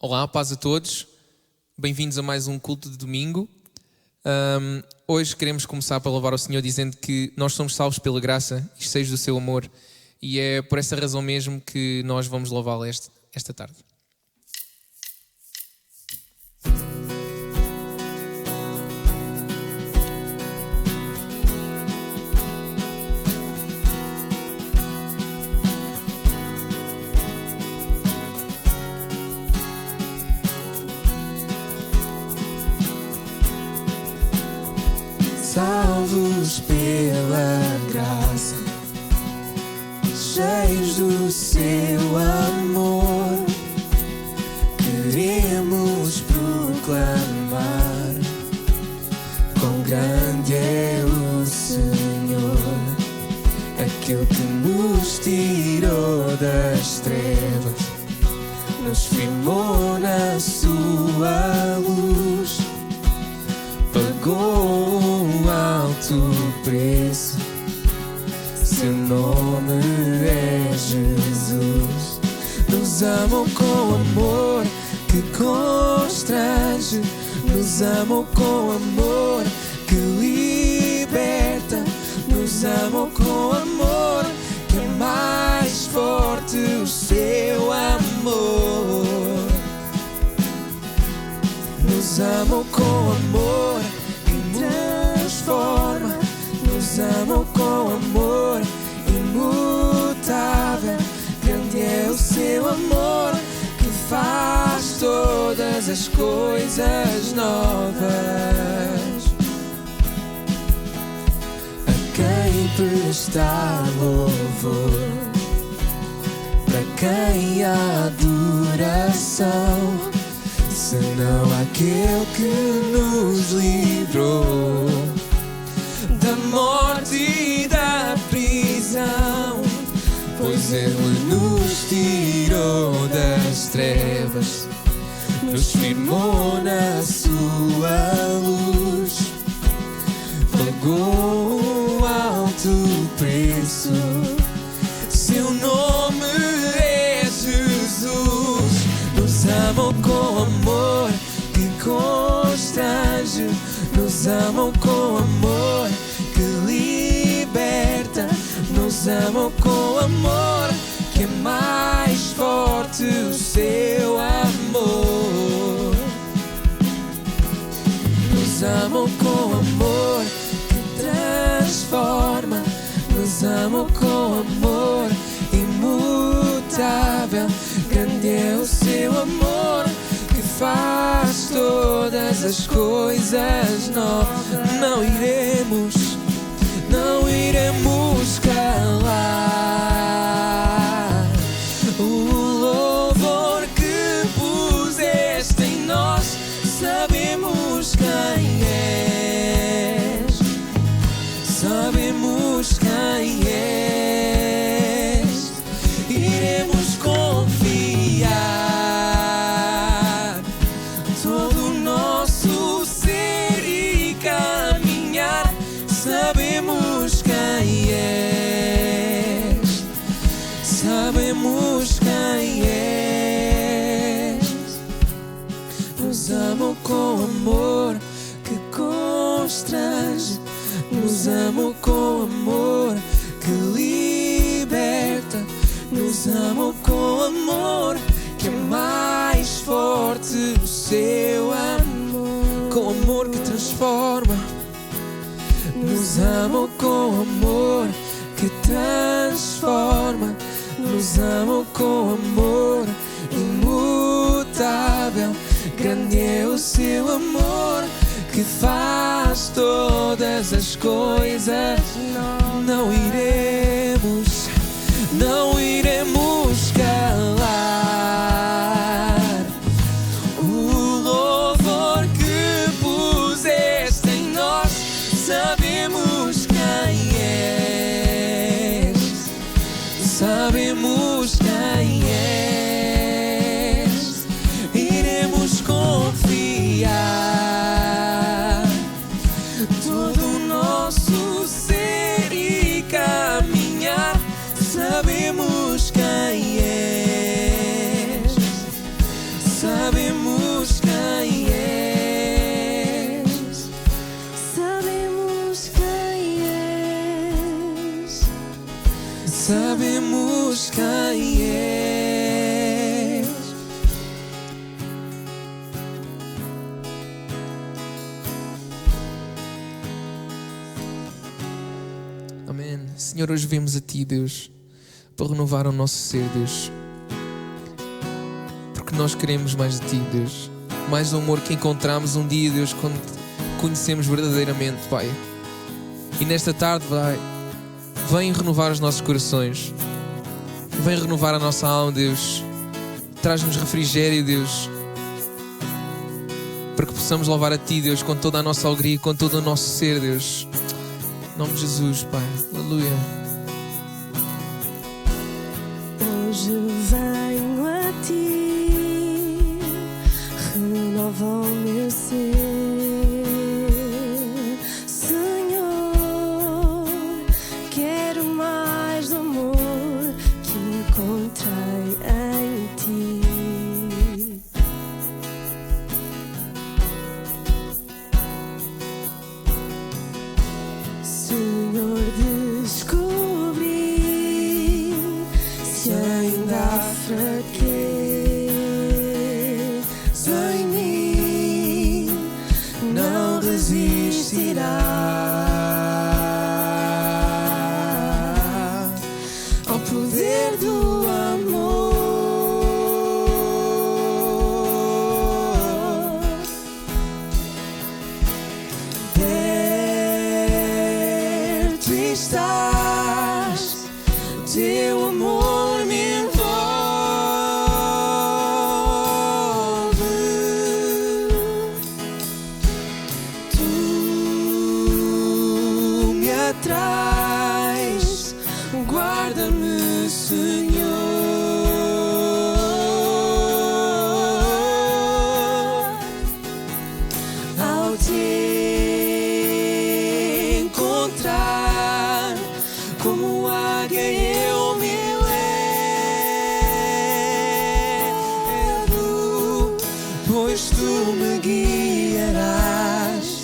Olá, paz a todos. Bem-vindos a mais um culto de domingo. Hoje queremos começar por louvar ao Senhor dizendo que nós somos salvos pela graça e cheios do seu amor. E é por essa razão mesmo que nós vamos louvá-lo esta tarde. Salvos pela graça, cheios do seu amor, queremos proclamar quão grande é o Senhor, aquele que nos tirou das trevas, nos firmou na sua luz, pagou alto preço, seu nome é Jesus. Nos amou com amor que constrange, nos amou com amor que liberta, nos amou com amor que é mais forte o seu amor. Nos amou com amor transforma, nos amou com amor imutável. Grande é o seu amor que faz todas as coisas novas. A quem prestar louvor, para quem a adoração, senão aquele que nos livrou da morte e da prisão, pois Ele nos tirou das trevas, nos firmou na sua luz, pagou alto preço, seu nome é Jesus. Nos amou com amor que constrange, nos amou com amor que liberta, nos amou com amor que é mais forte o seu amor. Nos amou com amor que transforma, nos amou com amor imutável. Grande é o seu amor que faz todas as coisas novas. Não iremos calar o louvor que puseste em nós. Sabemos quem és, sabemos quem és. Iremos confiar todo o nosso ser e caminhar. Sabemos quem és, sabemos quem és. Nos amou com amor que constrange, nos amou com amor que liberta, nos amou com amor que é mais forte o seu amor, com amor que transforma. Nos amou com amor que transforma, nos amou com amor imutável. Grande é o seu amor que faz todas as coisas. Não iremos calar o louvor que puseste em nós. Sabemos quem és, sabemos quem és. Iremos confiar todo o nosso ser e caminhar. Sabemos quem sabemos quem és. Amém. Senhor, hoje vemos a Ti, Deus, para renovar o nosso ser, Deus. Porque nós queremos mais de Ti, Deus. Mais o amor que encontramos um dia, Deus, quando conhecemos verdadeiramente, Pai. E nesta tarde, Pai, vem renovar os nossos corações. Vem renovar a nossa alma, Deus. Traz-nos refrigério, Deus. Para que possamos louvar a Ti, Deus, com toda a nossa alegria, com todo o nosso ser, Deus. Em nome de Jesus, Pai. Aleluia. Hoje venho a Ti, renova o meu ser, Senhor. Quero mais do amor que encontrei em Ti. Senhor, descobri se ainda há fraqueza em mim, não resistirá ao poder do amor. Perto estás, teu amor me envolve. Tu me atrais, guarda-me, Senhor. Ao te encontrar, como águia eu me elevo, pois tu me guiarás.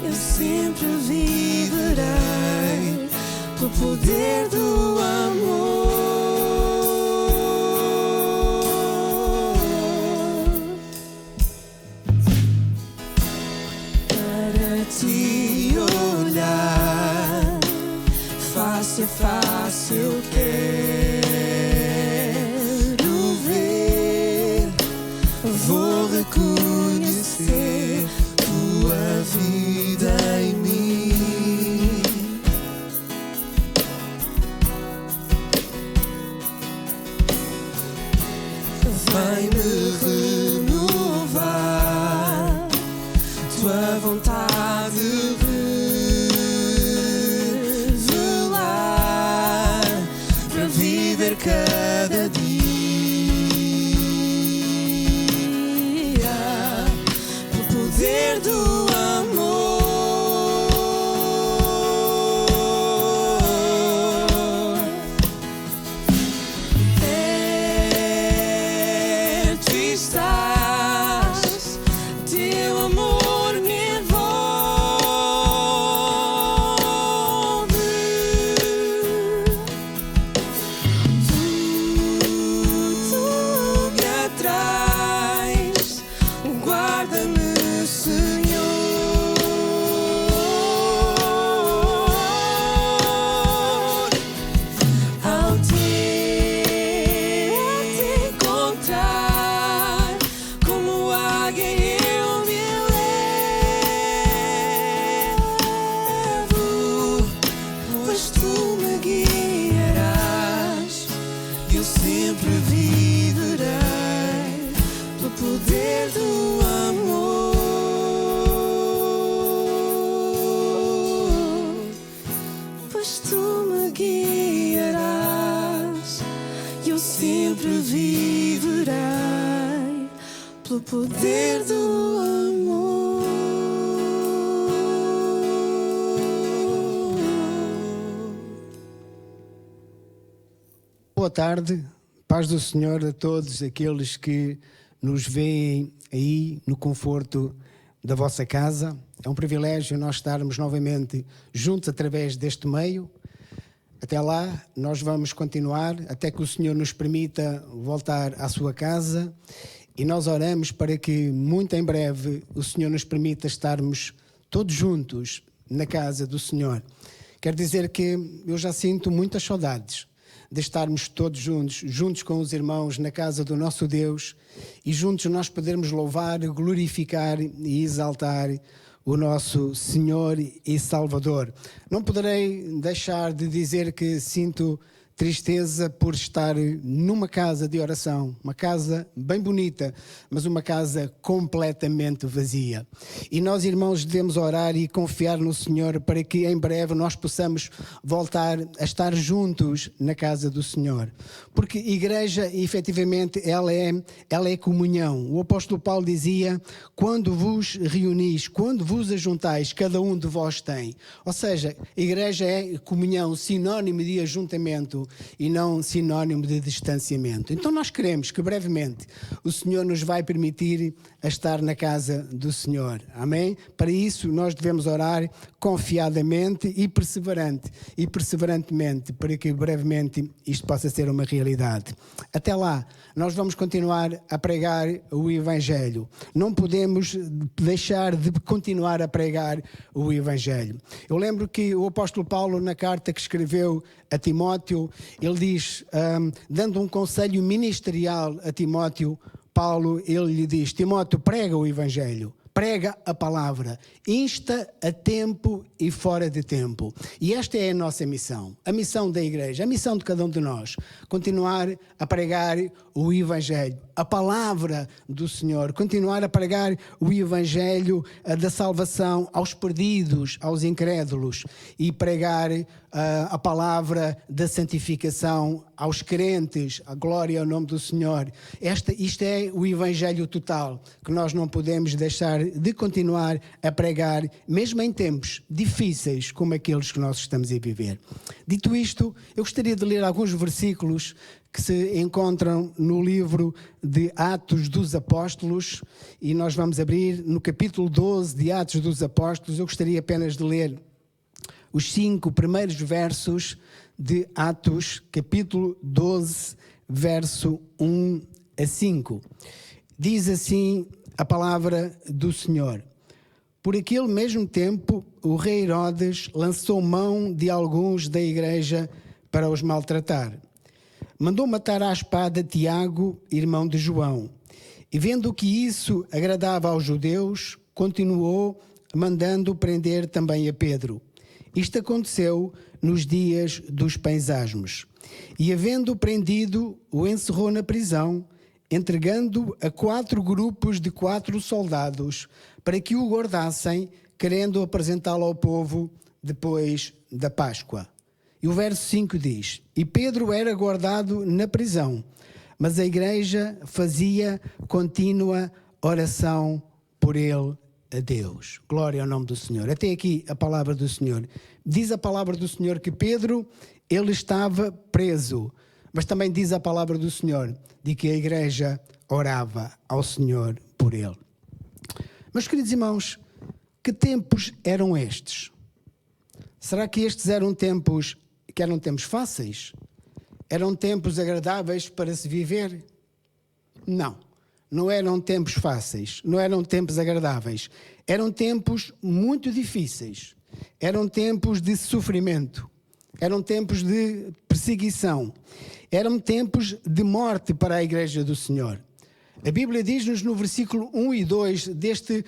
Eu sempre viverei pelo poder do amor. Para Te olhar face a face, eu quero ver, vou reconhecer Tua vida em mim. Vai-me renovar, Tua vontade revelar, para viver cada dia o poder do amor. Perto estás, teu amor me envolve. Tu me atrais, guarda-me, Senhor. Ao te encontrar, como águia eu me elevo, pois tu me guiarás. Eu sempre viverei pelo poder do amor. Pois tu me guiarás. Eu sempre viverei pelo poder do amor. Boa tarde, paz do Senhor a todos aqueles que nos veem aí no conforto da vossa casa. É um privilégio nós estarmos novamente juntos através deste meio. Até lá, nós vamos continuar até que o Senhor nos permita voltar à sua casa, e nós oramos para que muito em breve o Senhor nos permita estarmos todos juntos na casa do Senhor. Quer dizer que eu já sinto muitas saudades de estarmos todos juntos com os irmãos na casa do nosso Deus, e juntos nós podermos louvar, glorificar e exaltar o nosso Senhor e Salvador. Não poderei deixar de dizer que sinto tristeza por estar numa casa de oração, uma casa bem bonita, mas uma casa completamente vazia. E nós, irmãos, devemos orar e confiar no Senhor para que em breve nós possamos voltar a estar juntos na casa do Senhor. Porque igreja, efetivamente, ela é comunhão. O apóstolo Paulo dizia: quando vos reunis, quando vos ajuntais, cada um de vós tem. Ou seja, igreja é comunhão, sinónimo de ajuntamento e não sinónimo de distanciamento. Então nós queremos que brevemente o Senhor nos vai permitir a estar na casa do Senhor. Amém? Para isso nós devemos orar confiadamente e perseverantemente, para que brevemente isto possa ser uma realidade. Até lá, nós vamos continuar a pregar o Evangelho. Não podemos deixar de continuar a pregar o Evangelho. Eu lembro que o apóstolo Paulo, na carta que escreveu a Timóteo, ele diz, dando um conselho ministerial a Timóteo, Paulo, ele lhe diz: Timóteo, prega o Evangelho, prega a palavra, insta a tempo e fora de tempo. E esta é a nossa missão, a missão da igreja, a missão de cada um de nós: continuar a pregar o Evangelho, a palavra do Senhor, continuar a pregar o Evangelho da salvação aos perdidos, aos incrédulos, e pregar a palavra da santificação aos crentes, a glória ao nome do Senhor. Isto é o Evangelho total, que nós não podemos deixar de continuar a pregar, mesmo em tempos difíceis como aqueles que nós estamos a viver. Dito isto, eu gostaria de ler alguns versículos que se encontram no livro de Atos dos Apóstolos, e nós vamos abrir no capítulo 12 de Atos dos Apóstolos. Eu gostaria apenas de ler os 5 primeiros versos de Atos, capítulo 12, verso 1 a 5. Diz assim a palavra do Senhor: por aquele mesmo tempo, o rei Herodes lançou mão de alguns da igreja para os maltratar. Mandou matar à espada Tiago, irmão de João. E vendo que isso agradava aos judeus, continuou mandando prender também a Pedro. Isto aconteceu nos dias dos Pães Asmos. E havendo prendido, o encerrou na prisão, entregando a 4 grupos de 4 soldados, para que o guardassem, querendo apresentá-lo ao povo depois da Páscoa. E o verso 5 diz: e Pedro era guardado na prisão, mas a igreja fazia contínua oração por ele a Deus. Glória ao nome do Senhor. Até aqui a palavra do Senhor. Diz a palavra do Senhor que Pedro, ele estava preso, mas também diz a palavra do Senhor de que a igreja orava ao Senhor por ele. Meus queridos irmãos, que tempos eram estes? Será que estes eram tempos fáceis? Eram tempos agradáveis para se viver? Não. Não eram tempos fáceis, não eram tempos agradáveis. Eram tempos muito difíceis. Eram tempos de sofrimento. Eram tempos de perseguição. Eram tempos de morte para a igreja do Senhor. A Bíblia diz-nos no versículo 1 e 2 deste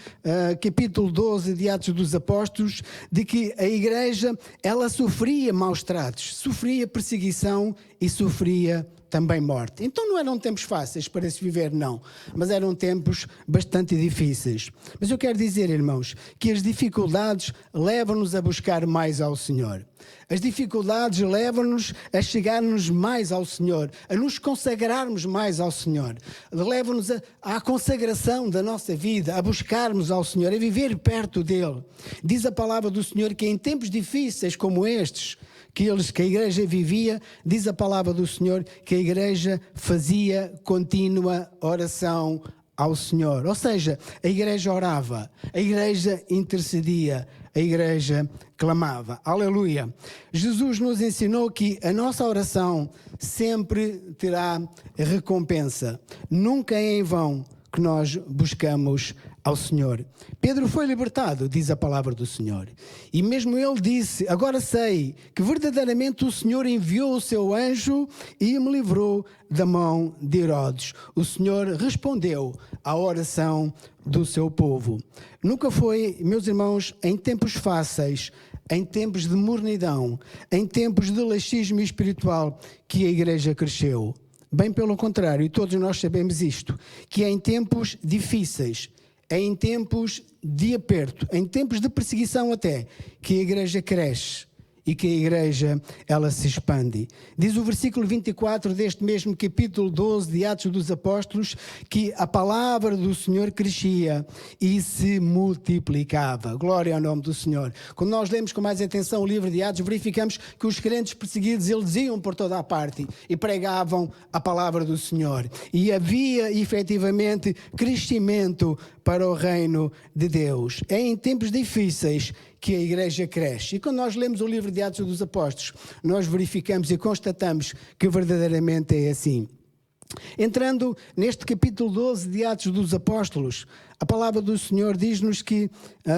capítulo 12 de Atos dos Apóstolos, de que a igreja, ela sofria maus tratos, sofria perseguição e sofria também morte. Então não eram tempos fáceis para se viver, não, mas eram tempos bastante difíceis. Mas eu quero dizer, irmãos, que as dificuldades levam-nos a buscar mais ao Senhor. As dificuldades levam-nos a chegar-nos mais ao Senhor, a nos consagrarmos mais ao Senhor. Levam-nos à consagração da nossa vida, a buscarmos ao Senhor, a viver perto dEle. Diz a palavra do Senhor que em tempos difíceis como estes, que a igreja vivia, diz a palavra do Senhor que a igreja fazia contínua oração ao Senhor. Ou seja, a igreja orava, a igreja intercedia, a igreja clamava. Aleluia! Jesus nos ensinou que a nossa oração sempre terá recompensa. Nunca é em vão que nós buscamos ao Senhor. Pedro foi libertado, diz a palavra do Senhor. E mesmo ele disse: agora sei que verdadeiramente o Senhor enviou o seu anjo e me livrou da mão de Herodes. O Senhor respondeu à oração do seu povo. Nunca foi, meus irmãos, em tempos fáceis, em tempos de mornidão, em tempos de laxismo espiritual, que a igreja cresceu. Bem pelo contrário, e todos nós sabemos isto, que é em tempos difíceis, é em tempos de aperto, em tempos de perseguição até, que a igreja cresce e que a igreja, ela se expande. Diz o versículo 24 deste mesmo capítulo 12 de Atos dos Apóstolos, que a palavra do Senhor crescia e se multiplicava. Glória ao nome do Senhor. Quando nós lemos com mais atenção o livro de Atos, verificamos que os crentes perseguidos, eles iam por toda a parte e pregavam a palavra do Senhor. E havia, efetivamente, crescimento para o reino de Deus. É em tempos difíceis que a igreja cresce. E quando nós lemos o livro de Atos dos Apóstolos, nós verificamos e constatamos que verdadeiramente é assim. Entrando neste capítulo 12 de Atos dos Apóstolos, a palavra do Senhor diz-nos que,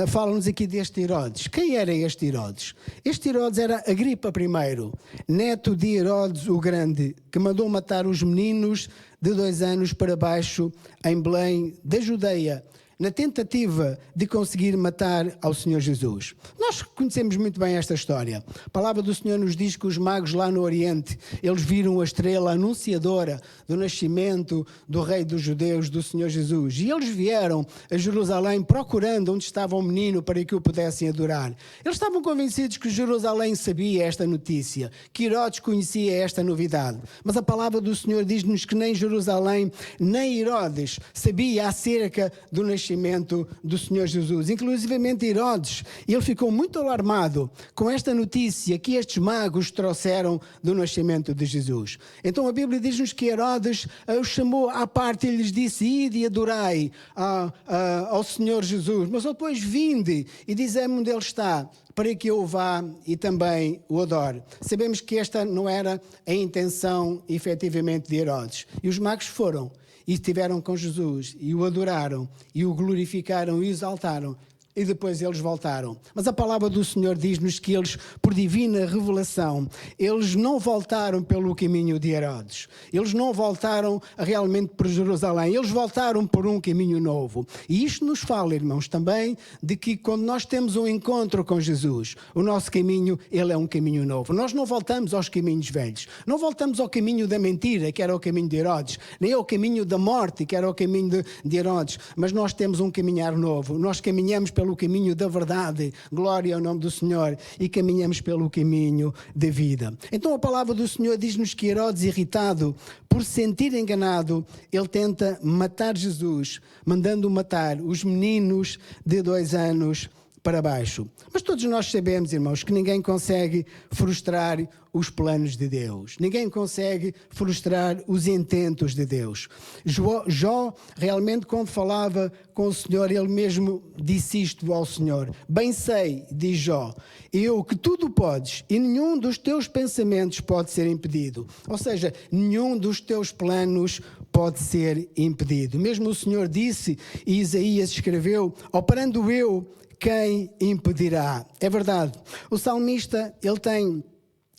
fala-nos aqui deste Herodes. Quem era este Herodes? Este Herodes era Agripa I, neto de Herodes o Grande, que mandou matar os meninos de 2 anos para baixo em Belém da Judeia, na tentativa de conseguir matar ao Senhor Jesus. Nós conhecemos muito bem esta história. A palavra do Senhor nos diz que os magos lá no Oriente, eles viram a estrela anunciadora do nascimento do Rei dos Judeus, do Senhor Jesus. E eles vieram a Jerusalém procurando onde estava o menino para que o pudessem adorar. Eles estavam convencidos que Jerusalém sabia esta notícia, que Herodes conhecia esta novidade. Mas a palavra do Senhor diz-nos que nem Jerusalém, nem Herodes sabia acerca do nascimento do Senhor Jesus. Inclusivamente Herodes, ele ficou muito alarmado com esta notícia que estes magos trouxeram do nascimento de Jesus. Então a Bíblia diz-nos que Herodes os chamou à parte e lhes disse: ide e adorai ao Senhor Jesus, mas depois vinde e dizei-me onde ele está, para que eu vá e também o adore. Sabemos que esta não era a intenção efetivamente de Herodes. E os magos foram e estiveram com Jesus, e o adoraram, e o glorificaram, e o exaltaram, e depois eles voltaram. Mas a palavra do Senhor diz-nos que eles, por divina revelação, eles não voltaram pelo caminho de Herodes. Eles não voltaram realmente por Jerusalém. Eles voltaram por um caminho novo. E isto nos fala, irmãos, também de que quando nós temos um encontro com Jesus, o nosso caminho, ele é um caminho novo. Nós não voltamos aos caminhos velhos. Não voltamos ao caminho da mentira, que era o caminho de Herodes, nem ao caminho da morte, que era o caminho de Herodes. Mas nós temos um caminhar novo. Nós caminhamos pelo caminho da verdade, glória ao nome do Senhor, e caminhamos pelo caminho da vida. Então a palavra do Senhor diz-nos que Herodes, irritado por se sentir enganado, ele tenta matar Jesus, mandando matar os meninos de 2 anos para baixo. Mas todos nós sabemos, irmãos, que ninguém consegue frustrar os planos de Deus. Ninguém consegue frustrar os intentos de Deus. Jó, realmente, quando falava com o Senhor, ele mesmo disse isto ao Senhor: bem sei, diz Jó, eu que tudo podes e nenhum dos teus pensamentos pode ser impedido. Ou seja, nenhum dos teus planos pode ser impedido. Mesmo o Senhor disse, e Isaías escreveu: operando eu, quem impedirá? É verdade. O salmista, ele tem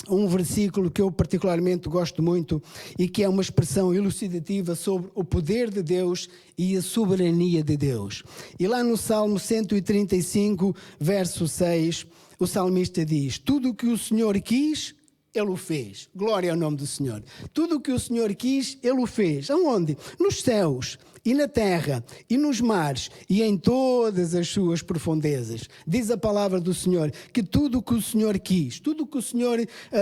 um versículo que eu particularmente gosto muito e que é uma expressão elucidativa sobre o poder de Deus e a soberania de Deus. E lá no Salmo 135, verso 6, o salmista diz: tudo o que o Senhor quis, Ele o fez. Glória ao nome do Senhor. Tudo o que o Senhor quis, Ele o fez. Aonde? Nos céus, e na terra, e nos mares, e em todas as suas profundezas. Diz a palavra do Senhor que tudo o que o Senhor quis, tudo o que o Senhor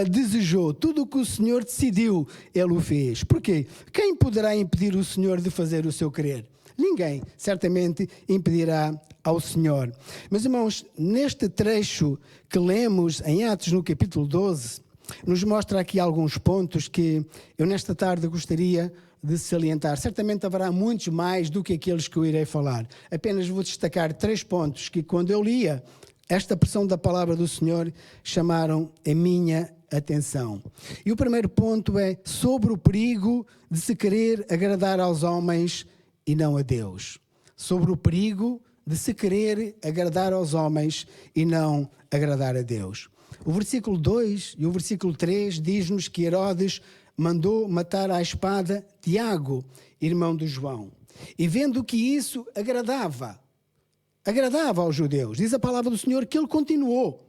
desejou, tudo o que o Senhor decidiu, Ele o fez. Porquê? Quem poderá impedir o Senhor de fazer o seu querer? Ninguém, certamente, impedirá ao Senhor. Mas, irmãos, neste trecho que lemos em Atos, no capítulo 12, nos mostra aqui alguns pontos que eu nesta tarde gostaria de salientar. Certamente haverá muitos mais do que aqueles que eu irei falar. Apenas vou destacar 3 pontos que, quando eu lia esta porção da palavra do Senhor, chamaram a minha atenção. E o primeiro ponto é sobre o perigo de se querer agradar aos homens e não a Deus. Sobre o perigo de se querer agradar aos homens e não agradar a Deus. O versículo 2 e o versículo 3 diz-nos que Herodes mandou matar à espada Tiago, irmão de João. E vendo que isso agradava aos judeus, diz a palavra do Senhor que ele continuou,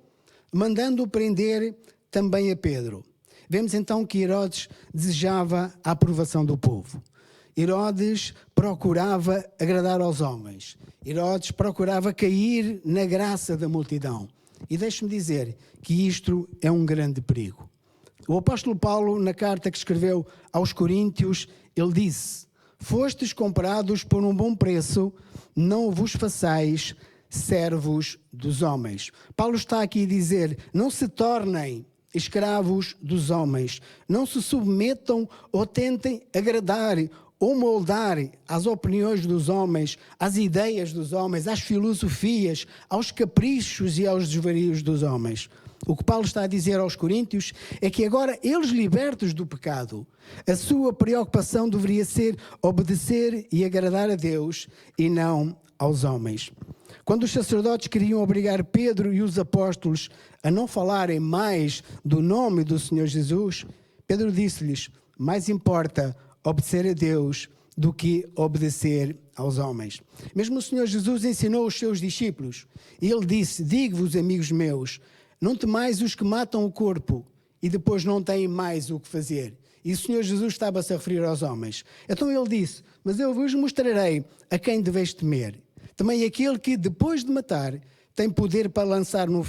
mandando prender também a Pedro. Vemos então que Herodes desejava a aprovação do povo. Herodes procurava agradar aos homens. Herodes procurava cair na graça da multidão. E deixe-me dizer que isto é um grande perigo. O apóstolo Paulo, na carta que escreveu aos Coríntios, ele disse: fostes comprados por um bom preço, não vos façais servos dos homens. Paulo está aqui a dizer: não se tornem escravos dos homens, não se submetam ou tentem agradar ou moldar às opiniões dos homens, às ideias dos homens, às filosofias, aos caprichos e aos desvarios dos homens. O que Paulo está a dizer aos Coríntios é que agora eles, libertos do pecado, a sua preocupação deveria ser obedecer e agradar a Deus e não aos homens. Quando os sacerdotes queriam obrigar Pedro e os apóstolos a não falarem mais do nome do Senhor Jesus, Pedro disse-lhes: mais importa obedecer a Deus do que obedecer aos homens. Mesmo o Senhor Jesus ensinou os seus discípulos, e ele disse: digo-vos, amigos meus, não temais os que matam o corpo e depois não têm mais o que fazer. E o Senhor Jesus estava-se a referir aos homens. Então ele disse: mas eu vos mostrarei a quem deveis temer. Também aquele que, depois de matar, tem poder para lançar no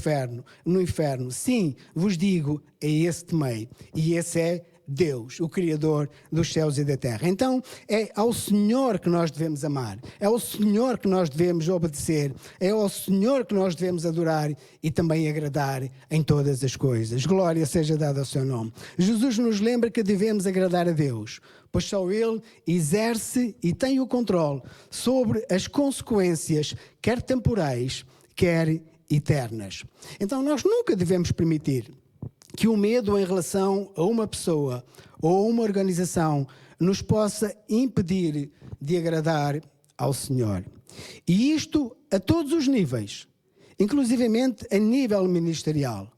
inferno. Sim, vos digo, é esse temei. E esse é Deus, o Criador dos céus e da terra. Então, é ao Senhor que nós devemos amar, é ao Senhor que nós devemos obedecer, é ao Senhor que nós devemos adorar e também agradar em todas as coisas. Glória seja dada ao seu nome. Jesus nos lembra que devemos agradar a Deus, pois só Ele exerce e tem o controle sobre as consequências, quer temporais, quer eternas. Então, nós nunca devemos permitir que o medo em relação a uma pessoa ou a uma organização nos possa impedir de agradar ao Senhor. E isto a todos os níveis, inclusivamente a nível ministerial.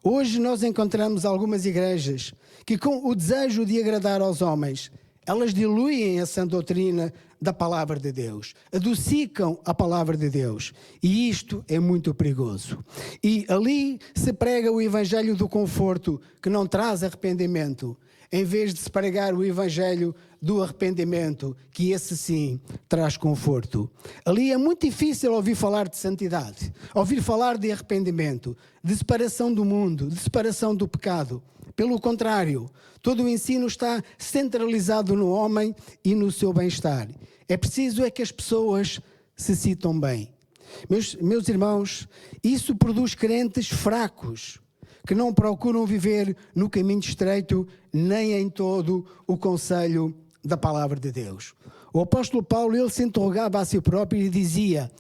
Hoje nós encontramos algumas igrejas que, com o desejo de agradar aos homens, elas diluem a sã doutrina da palavra de Deus, adocicam a palavra de Deus, e isto é muito perigoso. E ali se prega o evangelho do conforto, que não traz arrependimento, em vez de se pregar o evangelho do arrependimento, que esse sim traz conforto. Ali é muito difícil ouvir falar de santidade, ouvir falar de arrependimento, de separação do mundo, de separação do pecado. Pelo contrário, todo o ensino está centralizado no homem e no seu bem-estar. É preciso que as pessoas se sintam bem. Meus irmãos, isso produz crentes fracos, que não procuram viver no caminho estreito, nem em todo o conselho da palavra de Deus. O apóstolo Paulo, ele se interrogava a si próprio e dizia: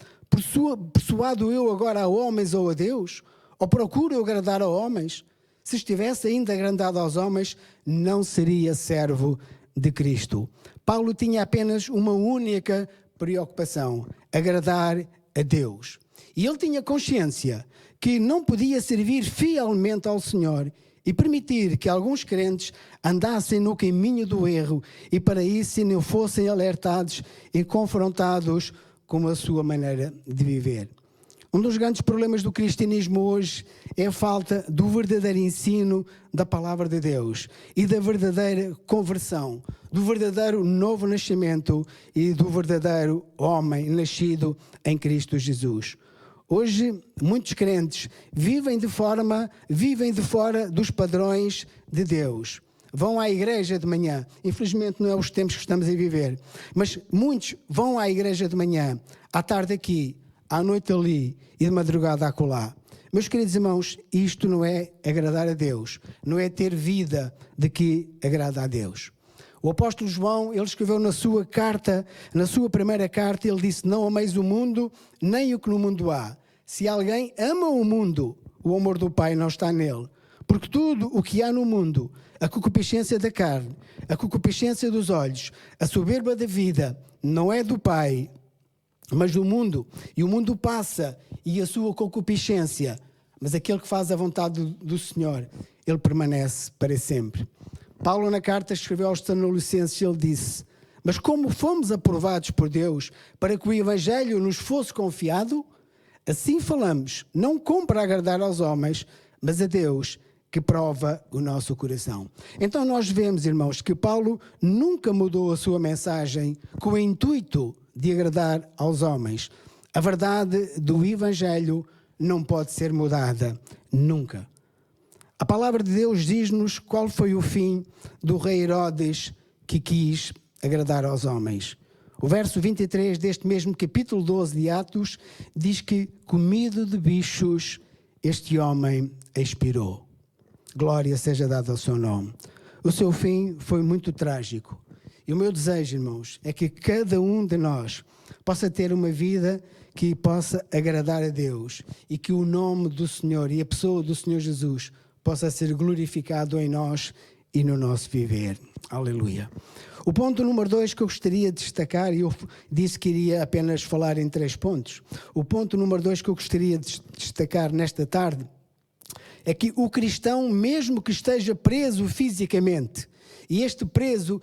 persuado eu agora a homens ou a Deus? Ou procuro eu agradar a homens? Se estivesse ainda agradado aos homens, não seria servo de Cristo. Paulo tinha apenas uma única preocupação: agradar a Deus. E ele tinha consciência que não podia servir fielmente ao Senhor e permitir que alguns crentes andassem no caminho do erro e para isso não fossem alertados e confrontados com a sua maneira de viver. Um dos grandes problemas do cristianismo hoje é a falta do verdadeiro ensino da palavra de Deus e da verdadeira conversão, do verdadeiro novo nascimento e do verdadeiro homem nascido em Cristo Jesus. Hoje, muitos crentes vivem de fora dos padrões de Deus. Vão à igreja de manhã. Infelizmente não é os tempos que estamos a viver. Mas muitos vão à igreja de manhã, à tarde aqui, à noite ali e de madrugada acolá. Meus queridos irmãos, isto não é agradar a Deus. Não é ter vida de que agrada a Deus. O apóstolo João, ele escreveu na sua primeira carta, ele disse: não ameis o mundo, nem o que no mundo há. Se alguém ama o mundo, o amor do Pai não está nele. Porque tudo o que há no mundo, a concupiscência da carne, a concupiscência dos olhos, a soberba da vida, não é do Pai, mas do mundo. E o mundo passa, e a sua concupiscência. Mas aquele que faz a vontade do Senhor, ele permanece para sempre. Paulo, na carta que escreveu aos Tessalonicenses, ele disse: mas como fomos aprovados por Deus para que o Evangelho nos fosse confiado, assim falamos, não como para agradar aos homens, mas a Deus, que prova o nosso coração. Então nós vemos, irmãos, que Paulo nunca mudou a sua mensagem com o intuito de agradar aos homens. A verdade do Evangelho não pode ser mudada, nunca. A palavra de Deus diz-nos qual foi o fim do rei Herodes, que quis agradar aos homens. O verso 23 deste mesmo capítulo 12 de Atos diz que, comido de bichos, este homem expirou. Glória seja dada ao seu nome. O seu fim foi muito trágico. E o meu desejo, irmãos, é que cada um de nós possa ter uma vida que possa agradar a Deus e que o nome do Senhor e a pessoa do Senhor Jesus possa ser glorificado em nós e no nosso viver. Aleluia. O ponto número 2 que eu gostaria de destacar, e eu disse que iria apenas falar em 3 pontos. O ponto número 2 que eu gostaria de destacar nesta tarde é que o cristão, mesmo que esteja preso fisicamente, e este preso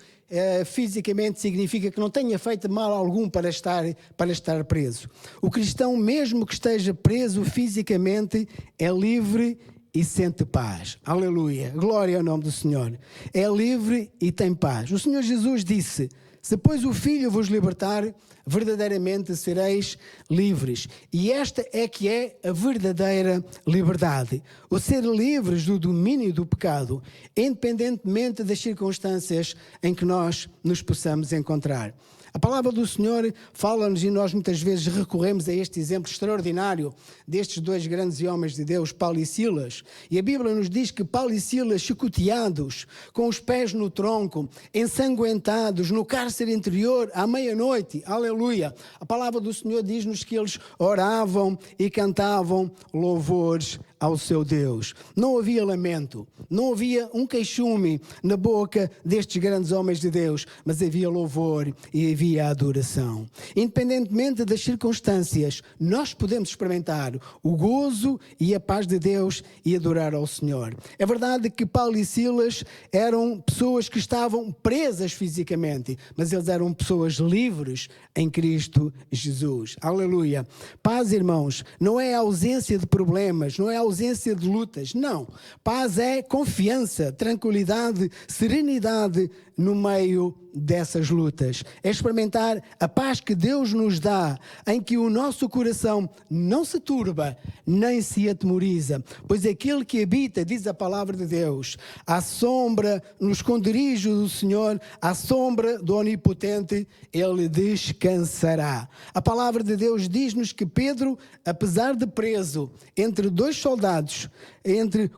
fisicamente significa que não tenha feito mal algum para estar preso. O cristão, mesmo que esteja preso fisicamente, é livre e sente paz. Aleluia. Glória ao nome do Senhor. É livre e tem paz. O Senhor Jesus disse: se pois o Filho vos libertar, verdadeiramente sereis livres. E esta é que é a verdadeira liberdade. O ser livres do domínio do pecado, independentemente das circunstâncias em que nós nos possamos encontrar. A palavra do Senhor fala-nos, e nós muitas vezes recorremos a este exemplo extraordinário destes 2 grandes homens de Deus, Paulo e Silas. E a Bíblia nos diz que Paulo e Silas, chicoteados, com os pés no tronco, ensanguentados, no cárcere interior, à meia-noite, aleluia. A palavra do Senhor diz-nos que eles oravam e cantavam louvores ao seu Deus. Não havia lamento, não havia um queixume na boca destes grandes homens de Deus, mas havia louvor e havia adoração. Independentemente das circunstâncias, nós podemos experimentar o gozo e a paz de Deus e adorar ao Senhor. É verdade que Paulo e Silas eram pessoas que estavam presas fisicamente, mas eles eram pessoas livres em Cristo Jesus. Aleluia. Paz, irmãos, não é a ausência de problemas, não é a ausência de lutas, não. Paz é confiança, tranquilidade, serenidade no meio dessas lutas. É experimentar a paz que Deus nos dá, em que o nosso coração não se turba, nem se atemoriza, pois aquele que habita, diz a palavra de Deus, à sombra, no esconderijo do Senhor, à sombra do Onipotente, ele descansará. A palavra de Deus diz-nos que Pedro, apesar de preso entre 2 soldados,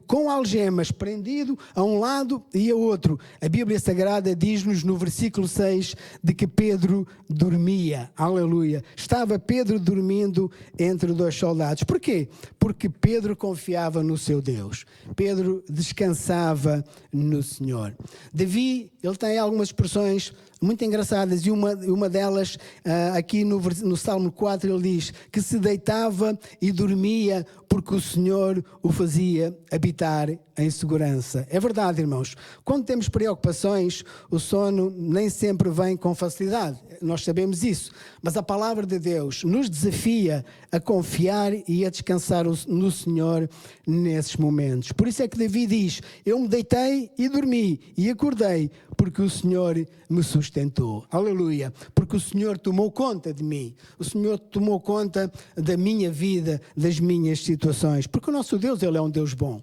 com algemas, prendido a um lado e a outro, a Bíblia Sagrada diz-nos no versículo 6 de que Pedro dormia. Aleluia. Estava Pedro dormindo entre 2 soldados. Porquê? Porque Pedro confiava no seu Deus. Pedro descansava no Senhor. Davi, ele tem algumas expressões muito engraçadas, e uma delas, aqui no Salmo 4, ele diz que se deitava e dormia porque o Senhor o fazia habitar em segurança. É verdade, irmãos. Quando temos preocupações, o sono nem sempre vem com facilidade. Nós sabemos isso. Mas a palavra de Deus nos desafia a confiar e a descansar no Senhor nesses momentos. Por isso é que Davi diz: eu me deitei e dormi e acordei porque o Senhor me sustentou. Aleluia. Porque o Senhor tomou conta de mim. O Senhor tomou conta da minha vida, das minhas situações. Porque o nosso Deus, Ele é um Deus bom.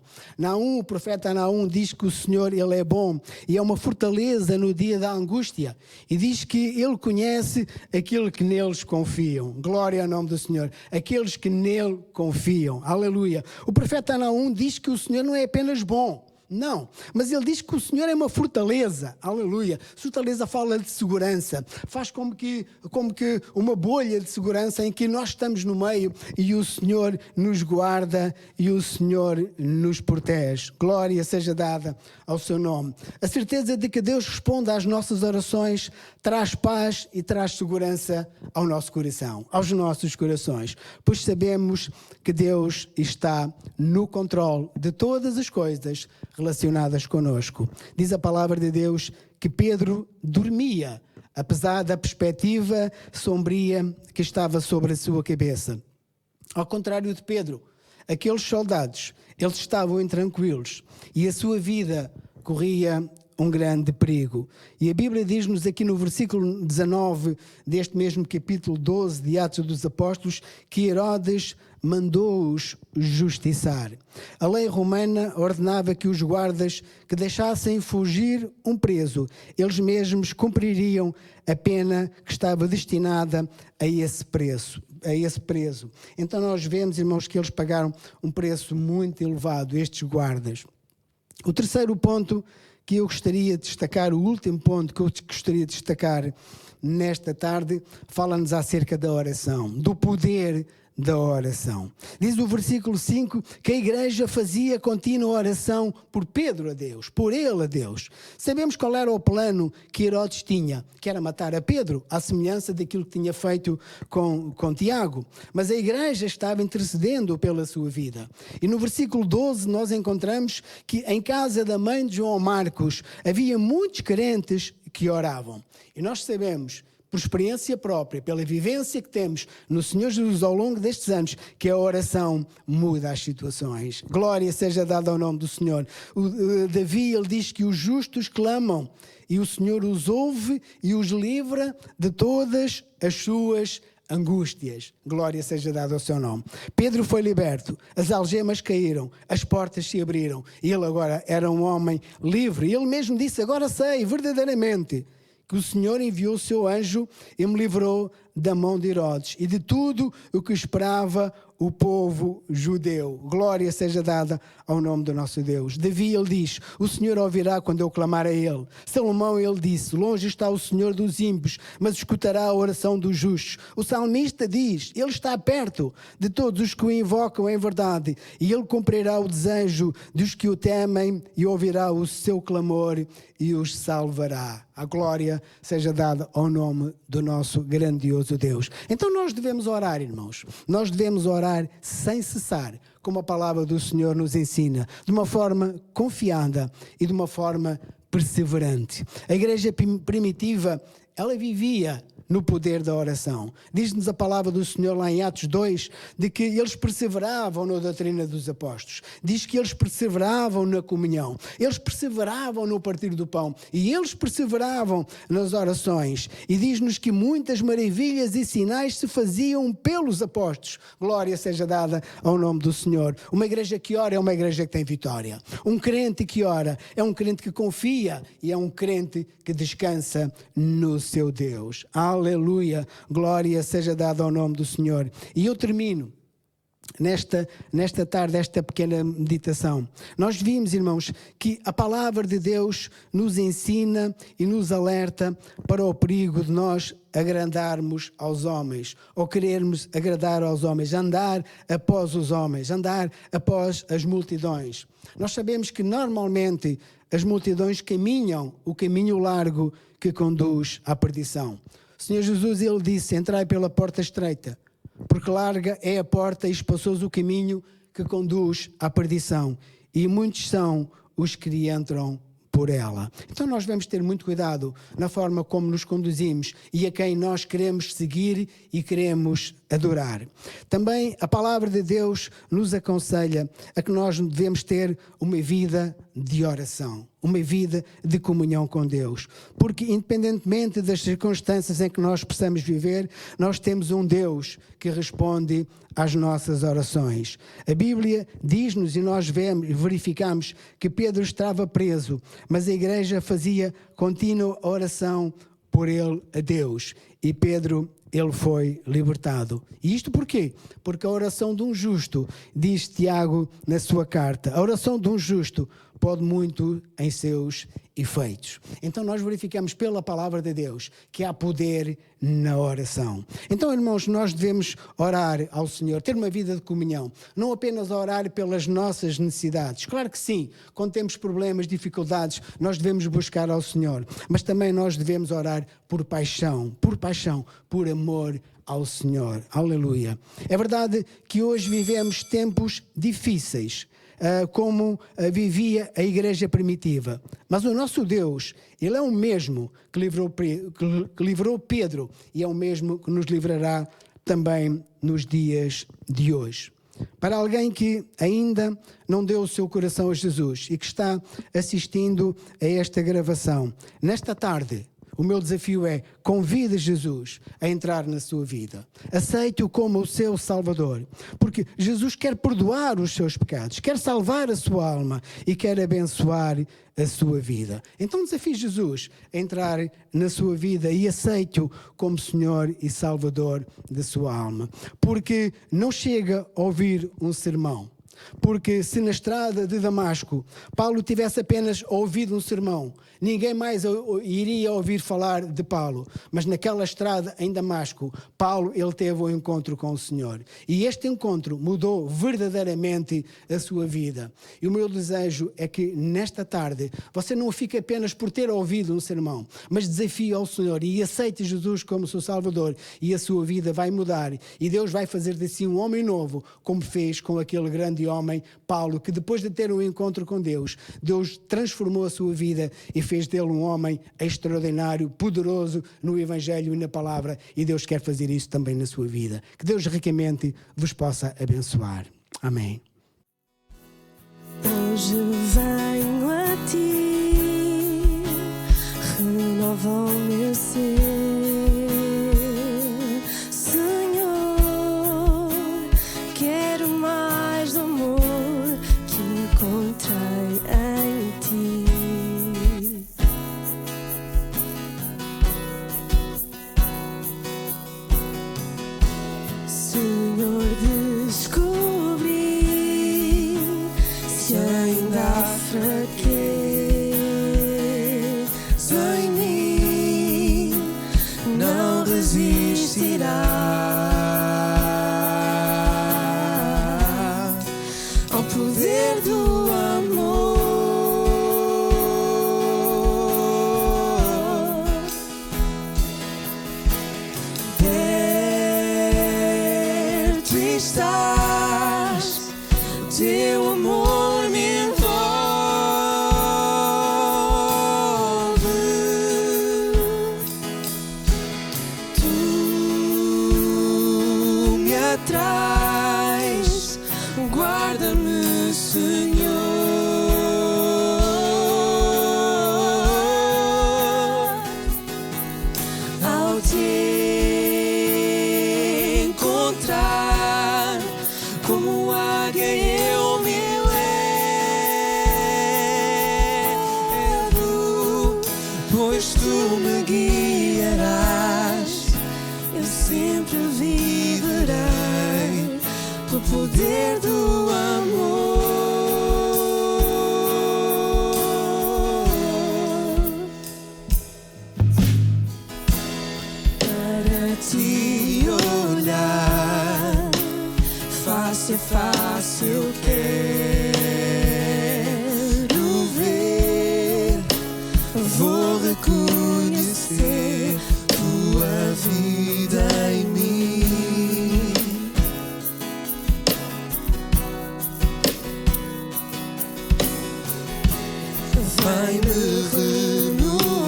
O profeta Naum diz que o Senhor, Ele é bom e é uma fortaleza no dia da angústia. E diz que Ele conhece aquilo que neles confiam. Glória ao nome do Senhor. Aqueles que nele confiam. Aleluia. O profeta Naum diz que o Senhor não é apenas bom, Não, mas ele diz que o Senhor é uma fortaleza, aleluia. Fortaleza fala de segurança, faz como que uma bolha de segurança em que nós estamos no meio e o Senhor nos guarda e o Senhor nos protege. Glória seja dada ao seu nome. A certeza de que Deus responde às nossas orações traz paz e traz segurança ao nosso coração, aos nossos corações, pois sabemos que Deus está no controle de todas as coisas relacionadas conosco. Diz a palavra de Deus que Pedro dormia, apesar da perspectiva sombria que estava sobre a sua cabeça. Ao contrário de Pedro, aqueles soldados, eles estavam intranquilos e a sua vida corria um grande perigo. E a Bíblia diz-nos aqui no versículo 19 deste mesmo capítulo 12 de Atos dos Apóstolos que Herodes mandou-os justiçar. A lei romana ordenava que os guardas que deixassem fugir um preso, eles mesmos cumpririam a pena que estava destinada a esse preso. Então nós vemos, irmãos, que eles pagaram um preço muito elevado, estes guardas. O terceiro ponto que eu gostaria de destacar, o último ponto que eu gostaria de destacar nesta tarde, fala-nos acerca da oração, do poder da oração. Diz o versículo 5 que a igreja fazia contínua oração por Pedro a Deus, por ele a Deus. Sabemos qual era o plano que Herodes tinha, que era matar a Pedro, à semelhança daquilo que tinha feito com Tiago. Mas a igreja estava intercedendo pela sua vida. E no versículo 12 nós encontramos que em casa da mãe de João Marcos havia muitos crentes que oravam. E nós sabemos, por experiência própria, pela vivência que temos no Senhor Jesus ao longo destes anos, que a oração muda as situações. Glória seja dada ao nome do Senhor. Davi, ele diz que os justos clamam e o Senhor os ouve e os livra de todas as suas angústias. Glória seja dada ao seu nome. Pedro foi liberto, as algemas caíram, as portas se abriram e ele agora era um homem livre. E ele mesmo disse, agora sei verdadeiramente que o Senhor enviou o seu anjo e me livrou da mão de Herodes e de tudo o que esperava o povo judeu. Glória seja dada ao nome do nosso Deus. Davi, ele diz, o Senhor ouvirá quando eu clamar a ele. Salomão, ele disse, longe está o Senhor dos ímpios, mas escutará a oração dos justos. O salmista diz, ele está perto de todos os que o invocam em verdade e ele cumprirá o desejo dos que o temem e ouvirá o seu clamor e os salvará. A glória seja dada ao nome do nosso grandioso Deus. Então nós devemos orar, irmãos. Nós devemos orar sem cessar, como a palavra do Senhor nos ensina, de uma forma confiada e de uma forma perseverante. A igreja primitiva, ela vivia no poder da oração. Diz-nos a palavra do Senhor lá em Atos 2, de que eles perseveravam na doutrina dos apóstolos. Diz que eles perseveravam na comunhão. Eles perseveravam no partir do pão. E eles perseveravam nas orações. E diz-nos que muitas maravilhas e sinais se faziam pelos apóstolos. Glória seja dada ao nome do Senhor. Uma igreja que ora é uma igreja que tem vitória. Um crente que ora é um crente que confia e é um crente que descansa no seu Deus. Aleluia, glória seja dada ao nome do Senhor. E eu termino nesta tarde, esta pequena meditação. Nós vimos, irmãos, que a palavra de Deus nos ensina e nos alerta para o perigo de nós agradarmos aos homens, ou querermos agradar aos homens, andar após os homens, andar após as multidões. Nós sabemos que normalmente as multidões caminham o caminho largo que conduz à perdição. O Senhor Jesus, ele disse, entrai pela porta estreita, porque larga é a porta e espaçoso o caminho que conduz à perdição. E muitos são os que entram por ela. Então nós devemos ter muito cuidado na forma como nos conduzimos e a quem nós queremos seguir e queremos adorar. Também a palavra de Deus nos aconselha a que nós devemos ter uma vida de oração, uma vida de comunhão com Deus. Porque independentemente das circunstâncias em que nós possamos viver, nós temos um Deus que responde às nossas orações. A Bíblia diz-nos e nós verificamos que Pedro estava preso, mas a igreja fazia contínua oração por ele a Deus. E Pedro, ele foi libertado. E isto porquê? Porque a oração de um justo, diz Tiago na sua carta, a oração de um justo pode muito em seus efeitos. Então nós verificamos pela palavra de Deus que há poder na oração. Então, irmãos, nós devemos orar ao Senhor, ter uma vida de comunhão, não apenas orar pelas nossas necessidades. Claro que sim, quando temos problemas, dificuldades, nós devemos buscar ao Senhor, mas também nós devemos orar por paixão, por amor ao Senhor. Aleluia. É verdade que hoje vivemos tempos difíceis, como vivia a igreja primitiva. Mas o nosso Deus, Ele é o mesmo que livrou Pedro e é o mesmo que nos livrará também nos dias de hoje. Para alguém que ainda não deu o seu coração a Jesus e que está assistindo a esta gravação, nesta tarde, o meu desafio é: convide Jesus a entrar na sua vida. Aceite-o como o seu Salvador. Porque Jesus quer perdoar os seus pecados, quer salvar a sua alma e quer abençoar a sua vida. Então desafie Jesus a entrar na sua vida e aceite-o como Senhor e Salvador da sua alma. Porque não chega a ouvir um sermão. Porque se na estrada de Damasco Paulo tivesse apenas ouvido um sermão, ninguém mais iria ouvir falar de Paulo. Mas naquela estrada em Damasco, Paulo, ele teve um encontro com o Senhor. E este encontro mudou verdadeiramente a sua vida. E o meu desejo é que nesta tarde você não fique apenas por ter ouvido um sermão, mas desafie ao Senhor e aceite Jesus como seu Salvador, e a sua vida vai mudar. E Deus vai fazer de si um homem novo, como fez com aquele grande homem, Paulo, que depois de ter um encontro com Deus, Deus transformou a sua vida e fez dele um homem extraordinário, poderoso no Evangelho e na Palavra, e Deus quer fazer isso também na sua vida. Que Deus ricamente vos possa abençoar. Amém. Hoje venho a ti, renova o meu ser, Senhor, quero mais do amor que encontrei em ti. Senhor, descobri se ainda há fraqueza em mim, não resistirá ao poder do amor. Perto estás, teu amor me envolve, tu me atrais, guarda-me, Senhor. Ao te encontrar, como águia eu me elevo, pois tu me guiarás, eu sempre viverei o poder do amor. Para te olhar face a face eu quero ver, vou reconhecer tua vida em mim. Vai-me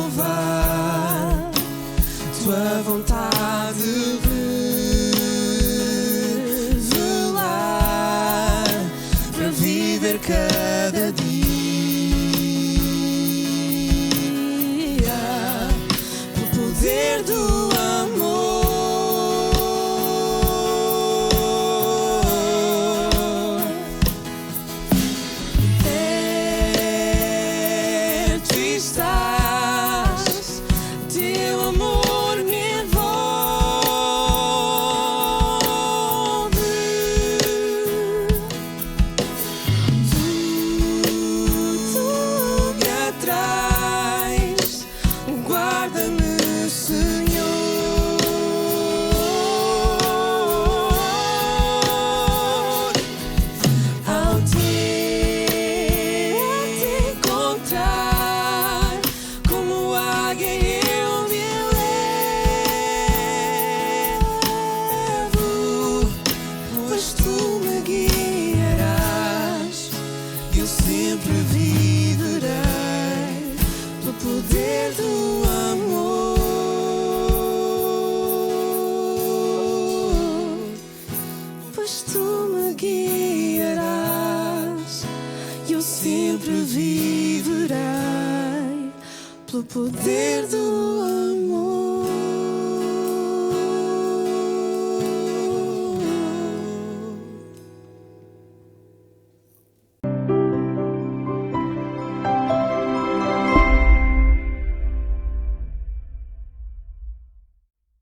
renovar, tua vontade revelar, para viver cada dia o poder do amor. Perto estás, pelo poder do amor.